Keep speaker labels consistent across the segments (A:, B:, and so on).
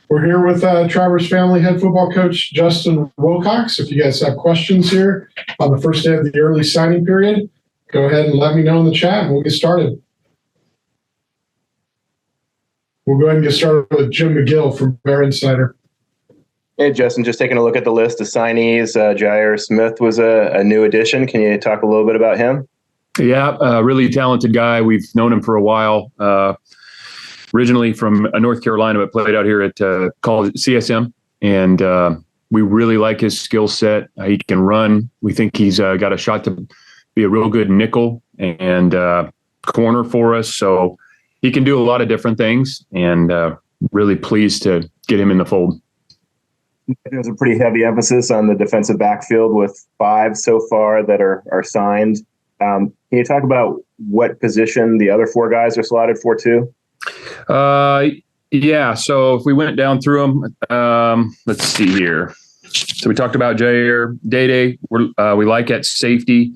A: We're here with Travers family head football coach Justin Wilcox. If you guys have questions here on the first day of the early signing period, go ahead and let me know in the chat and we'll get started. We'll go ahead and get started with Jim McGill from Bear Insider.
B: Hey, Justin, just taking a look at the list of signees. Jair Smith was a new addition. Can you talk a little bit about him?
C: Yeah, really talented guy. We've known him for a while. Originally from North Carolina, but played out here at called CSM. And we really like his skill set. He can run. We think he's got a shot to be a real good nickel and corner for us. So he can do a lot of different things, and really pleased to get him in the fold.
B: There's a pretty heavy emphasis on the defensive backfield with 5 so far that are signed. Can you talk about what position the other 4 guys are slotted for too?
C: Yeah. So if we went down through them, let's see here. So we talked about Jair. Day we like at safety.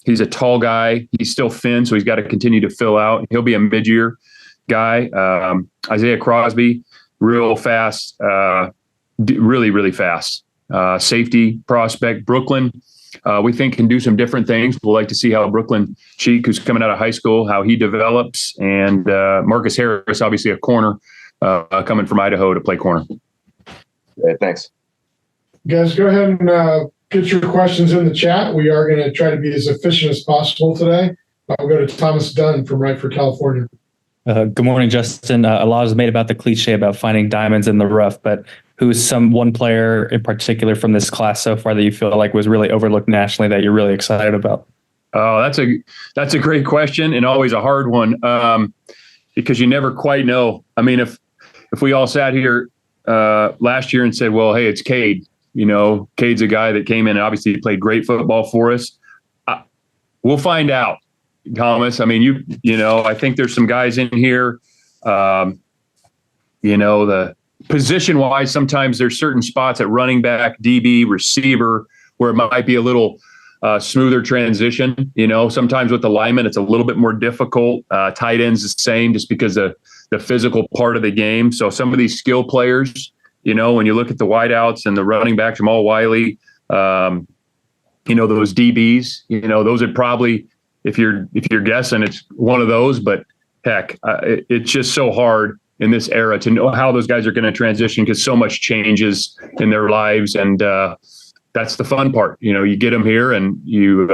C: He's a tall guy. He's still thin, so he's got to continue to fill out. He'll be a mid-year guy. Isaiah Crosby, real fast, really fast. Safety prospect. Brooklyn, we think can do some different things. We'll like to see how Brooklyn Cheek, who's coming out of high school, how he develops. And Marcus Harris, obviously a corner, coming from Idaho to play corner.
B: Great, thanks.
A: You guys, go ahead and get your questions in the chat. We are going to try to be as efficient as possible today. I'll go to Thomas Dunn from Right for California.
D: Good morning, Justin. A lot is made about the cliche about finding diamonds in the rough, but who's one player in particular from this class so far that you feel like was really overlooked nationally that you're really excited about?
C: Oh, that's a great question and always a hard one, because you never quite know. I mean, if we all sat here last year and said, well, hey, it's Cade. You know, Cade's a guy that came in and obviously played great football for us. We'll find out, Thomas. I mean, you know, I think there's some guys in here, you know, the position-wise, sometimes there's certain spots at running back, DB, receiver, where it might be a little smoother transition. You know, sometimes with the linemen, it's a little bit more difficult. Tight ends the same, just because of the physical part of the game. So some of these skill players, you know, when you look at the wideouts and the running back, Jamal Wiley, you know, those DBs, you know, those would probably, if you're guessing, it's one of those. But heck, it's just so hard in this era to know how those guys are going to transition, because so much changes in their lives. And that's the fun part. You know, you get them here and you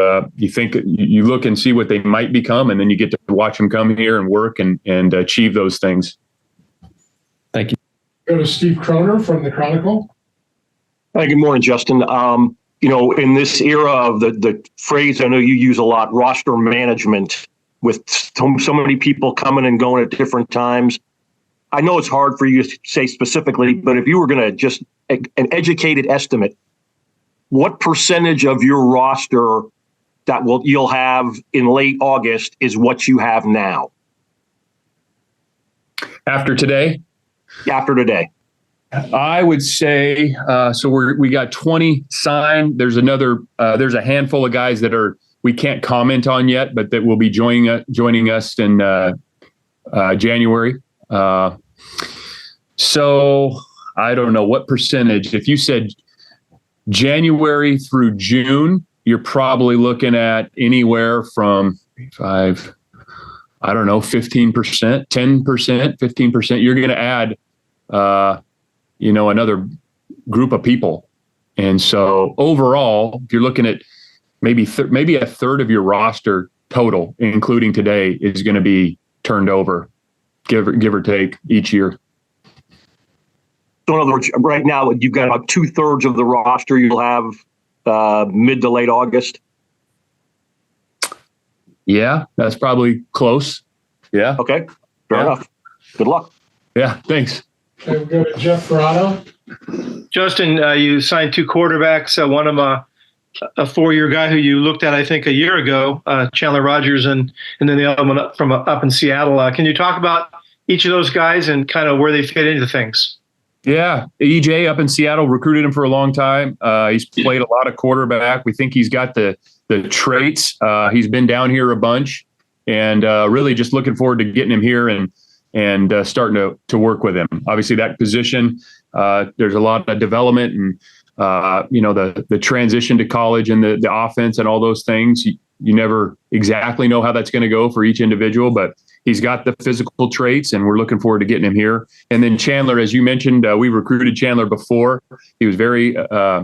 C: think, you look and see what they might become, and then you get to watch them come here and work and achieve those things.
D: Thank you.
A: Go to Steve Croner from the Chronicle.
E: Hi, good morning, Justin. You know, in this era of the phrase I know you use a lot, roster management, with so many people coming and going at different times, I know it's hard for you to say specifically, but if you were going to just an educated estimate, what percentage of your roster that you'll have in late August is what you have now?
C: After today?
E: After today.
C: I would say, so we got 20 signed. There's there's a handful of guys that we can't comment on yet, but that will be joining us in January. So I don't know what percentage. If you said January through June, you're probably looking at anywhere from 15%, 10%, 15%. You're going to add, you know, another group of people. And so overall, if you're looking at maybe a third of your roster total, including today, is going to be turned over, give or take, each year.
E: So in other words, right now you've got about 2/3 of the roster you'll have mid to late August.
C: Yeah, that's probably close. Yeah.
E: Okay. Fair enough. Good luck.
C: Yeah. Thanks.
A: Okay, we'll go to Jeff Ferraro.
F: Justin, you signed 2 quarterbacks. One of them a 4-year guy who you looked at, I think, a year ago, Chandler Rogers, and then the other one up in Seattle. Can you talk about each of those guys and kind of where they fit into things?
C: Yeah, EJ up in Seattle, recruited him for a long time. He's played a lot of quarterback. We think he's got the traits. He's been down here a bunch, and really just looking forward to getting him here and and starting to work with him. Obviously, that position, there's a lot of development and the transition to college and the offense and all those things. You never exactly know how that's going to go for each individual, but he's got the physical traits, and we're looking forward to getting him here. And then Chandler, as you mentioned, we recruited Chandler before. He was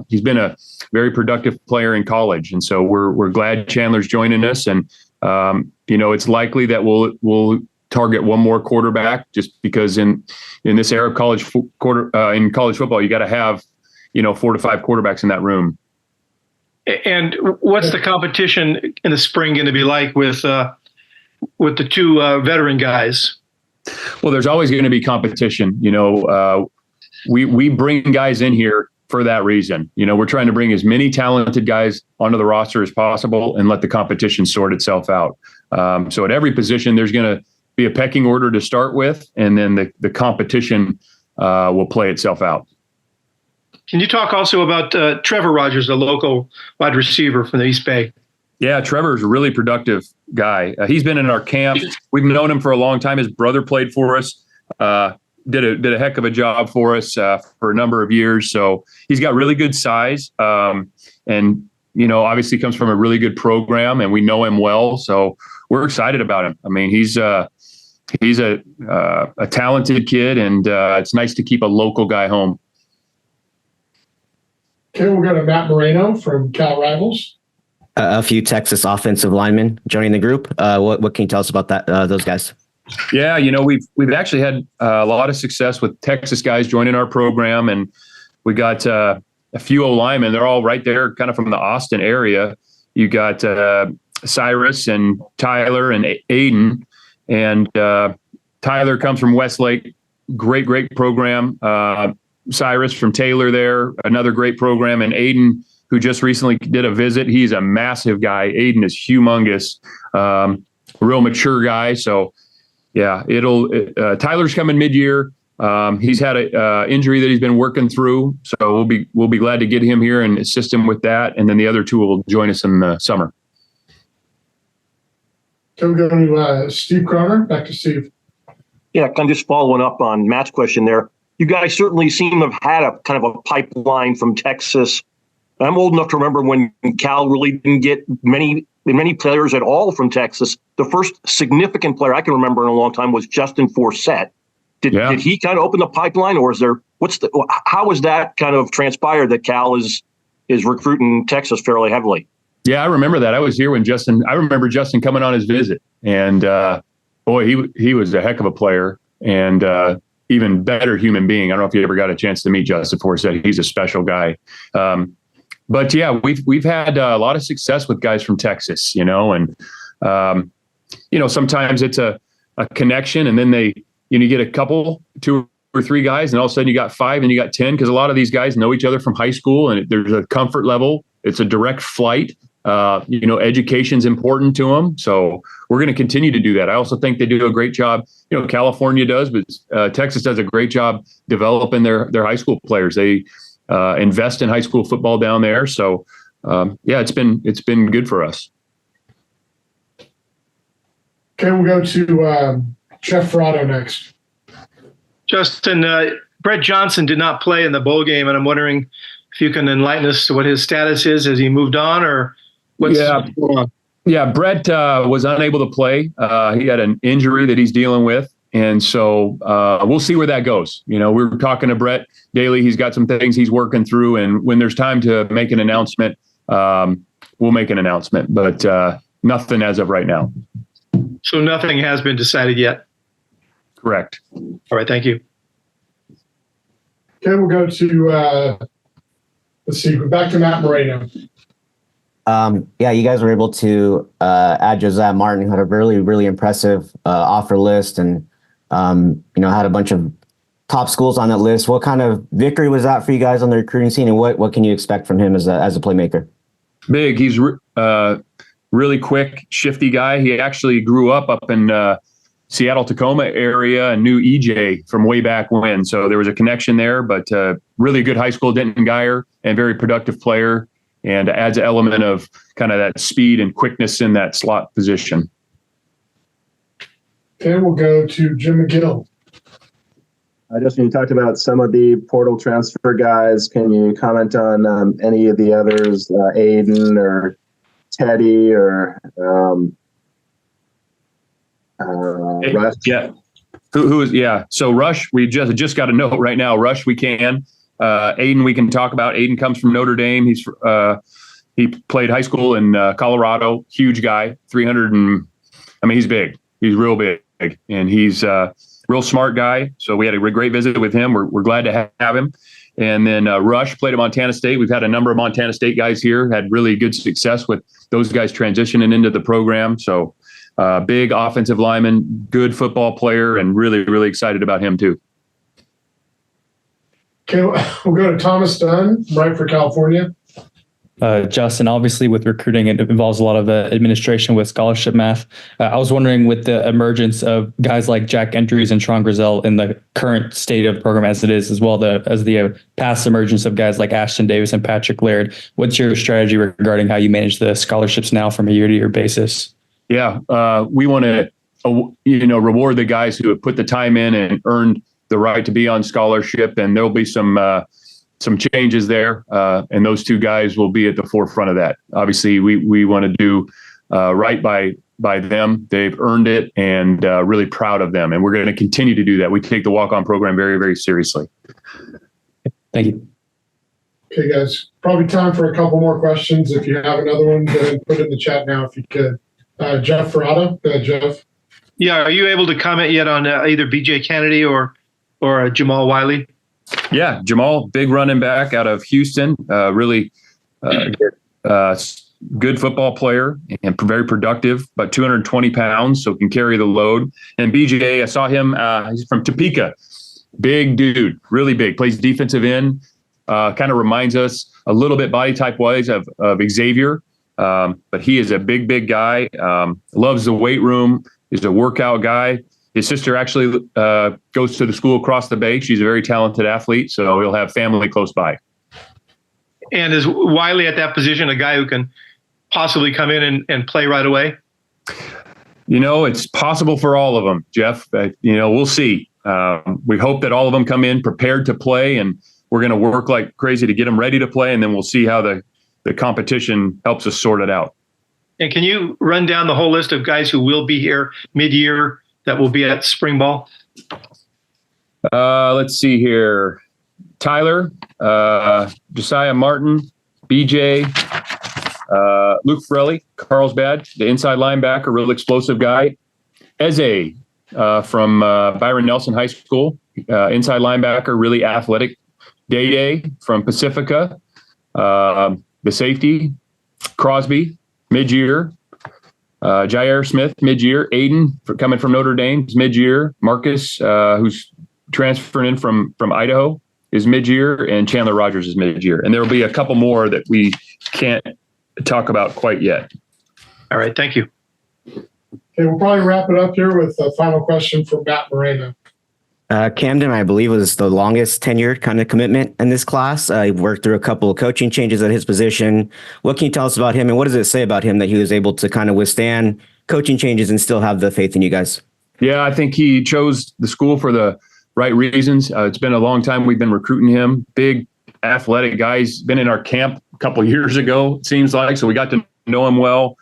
C: he's been a very productive player in college, and so we're glad Chandler's joining us. And it's likely that we'll target one more quarterback, just because in this era of college football, you got to have 4 to 5 quarterbacks in that room.
F: And what's the competition in the spring going to be like with the 2 veteran guys?
C: Well, there's always going to be competition. We bring guys in here for that reason. We're trying to bring as many talented guys onto the roster as possible and let the competition sort itself out. So at every position, there's going to be a pecking order to start with, and then the competition will play itself out.
F: Can you talk also about Trevor Rogers, the local wide receiver from the East Bay?
C: Yeah, Trevor's a really productive guy. He's been in our camp. We've known him for a long time. His brother played for us, did a heck of a job for us for a number of years. So he's got really good size, and obviously comes from a really good program, and we know him well. So we're excited about him. I mean, he's a talented kid, and it's nice to keep a local guy home.
A: Okay, we'll go to Matt Moreno from Cal Rivals.
G: A few Texas offensive linemen joining the group. What can you tell us about those guys?
C: Yeah, we've actually had a lot of success with Texas guys joining our program, and we got a few O-linemen. They're all right there, kind of from the Austin area. You got Cyrus and Tyler and Aiden, and Tyler comes from Westlake. Great program. Cyrus from Taylor there, another great program. And Aiden, who just recently did a visit, he's a massive guy. Aiden is humongous, real mature guy. So yeah, Tyler's coming mid-year. He's had a injury that he's been working through. So we'll be glad to get him here and assist him with that. And then the other 2 will join us in the summer.
A: So we'll go to Steve Croner. Back to Steve.
E: Yeah, kind of just following up on Matt's question there. You guys certainly seem to have had a kind of a pipeline from Texas. I'm old enough to remember when Cal really didn't get many players at all from Texas. The first significant player I can remember in a long time was Justin Forsett. Did he kind of open the pipeline, or how was that kind of transpired that Cal is recruiting Texas fairly heavily?
C: Yeah, I remember that. I was here when I remember Justin coming on his visit, and boy, he was a heck of a player, and even better human being. I don't know if you ever got a chance to meet Justin Forsett. He's a special guy. But yeah, we've had a lot of success with guys from Texas, and sometimes it's a connection, and then you get a couple, 2 or 3 guys, and all of a sudden you got 5 and you got 10, because a lot of these guys know each other from high school, and there's a comfort level. It's a direct flight. Education's important to them. So we're going to continue to do that. I also think they do a great job. California does, but Texas does a great job developing their high school players. They invest in high school football down there. So it's been good for us.
A: Okay, we'll go to Jeff Ferrato next.
F: Justin, Brett Johnson did not play in the bowl game, and I'm wondering if you can enlighten us to what his status is. Has he moved on, or what's going on?
C: Yeah, Brett was unable to play. He had an injury that he's dealing with. And so we'll see where that goes. We're talking to Brett daily. He's got some things he's working through. And when there's time to make an announcement, we'll make an announcement. But nothing as of right now.
F: So nothing has been decided yet?
C: Correct.
F: All right, thank you.
A: Okay, we'll go to, back to Matt Moreno.
G: You guys were able to add Josiah Martin, who had a really, really impressive offer list, and had a bunch of top schools on that list. What kind of victory was that for you guys on the recruiting scene, and what can you expect from him as a playmaker?
C: Big. He's really quick, shifty guy. He actually grew up in Seattle, Tacoma area, and knew EJ from way back when. So there was a connection there, but really good high school Denton Guyer and very productive player. And adds an element of kind of that speed and quickness in that slot position.
A: Okay, we'll go to Jim McGill.
B: Justin, you talked about some of the portal transfer guys. Can you comment on any of the others, Aiden or Teddy or Rush?
C: Yeah. Who is? Yeah. So Rush, we just got a note right now. Rush, we can. Aiden, we can talk about. Aiden comes from Notre Dame. He played high school in Colorado. Huge guy, 300 and he's big. He's real big, and he's real smart guy. So we had a great visit with him. We're glad to have him. And then Rush played at Montana State. We've had a number of Montana State guys here, had really good success with those guys transitioning into the program. So big offensive lineman, good football player, and really, really excited about him too.
A: Okay, we'll go to Thomas Dunn, right for California.
D: Justin, obviously with recruiting, it involves a lot of administration with scholarship math. I was wondering, with the emergence of guys like Jack Entries and Tron Grizel in the current state of the program as it is, as well as the past emergence of guys like Ashton Davis and Patrick Laird, what's your strategy regarding how you manage the scholarships now from a year-to-year basis?
C: Yeah, we want to reward the guys who have put the time in and earned the right to be on scholarship, and there'll be some changes there, and those two guys will be at the forefront of that. Obviously, we want to do right by them. They've earned it, and really proud of them. And we're going to continue to do that. We take the walk-on program very, very seriously.
D: Thank you.
A: Okay, guys, probably time for a couple more questions. If you have another one, go ahead and put it in the chat now if you could. Jeff Ferrata. Go ahead, Jeff.
F: Yeah, are you able to comment yet on either BJ Kennedy or Jamal Wiley?
C: Yeah, Jamal, big running back out of Houston, really good football player and very productive, about 220 pounds, so can carry the load. And BJ, I saw him, he's from Topeka, big dude, really big, plays defensive end, kind of reminds us a little bit body type-wise of Xavier, but he is a big guy, loves the weight room, is a workout guy. His sister actually goes to the school across the bay. She's a very talented athlete, so he'll have family close by.
F: And is Wiley at that position a guy who can possibly come in and play right away?
C: It's possible for all of them, Jeff. We'll see. We hope that all of them come in prepared to play, and we're going to work like crazy to get them ready to play, and then we'll see how the competition helps us sort it out.
F: And can you run down the whole list of guys who will be here mid-year that will be at spring ball?
C: Let's see here. Tyler, Josiah Martin, BJ, Luke Frelly, Carlsbad, the inside linebacker, real explosive guy. Eze from Byron Nelson High School, inside linebacker, really athletic. Day from Pacifica, the safety. Crosby, mid-year. Jair Smith, mid-year. Aiden, coming from Notre Dame, is mid-year. Marcus, who's transferring in from Idaho, is mid-year. And Chandler Rogers is mid-year. And there will be a couple more that we can't talk about quite yet.
F: All right. Thank you.
A: Okay, we'll probably wrap it up here with a final question from Matt Moreno.
G: Camden, I believe, was the longest tenured kind of commitment in this class. He worked through a couple of coaching changes at his position. What can you tell us about him, and what does it say about him that he was able to kind of withstand coaching changes and still have the faith in you guys?
C: Yeah, I think he chose the school for the right reasons. It's been a long time we've been recruiting him. Big, athletic guy. He's been in our camp a couple of years ago, it seems like, so we got to know him well.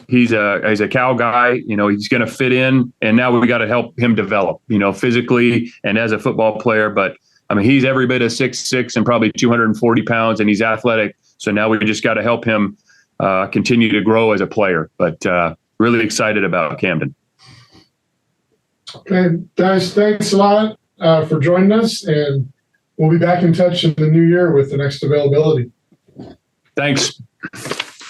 C: He's a Cal guy, he's going to fit in, and now we got to help him develop, physically and as a football player. But he's every bit of 6'6" and probably 240 pounds, and he's athletic. So now we just got to help him continue to grow as a player. But really excited about Camden.
A: Okay, guys, thanks a lot for joining us, and we'll be back in touch in the new year with the next availability.
C: Thanks.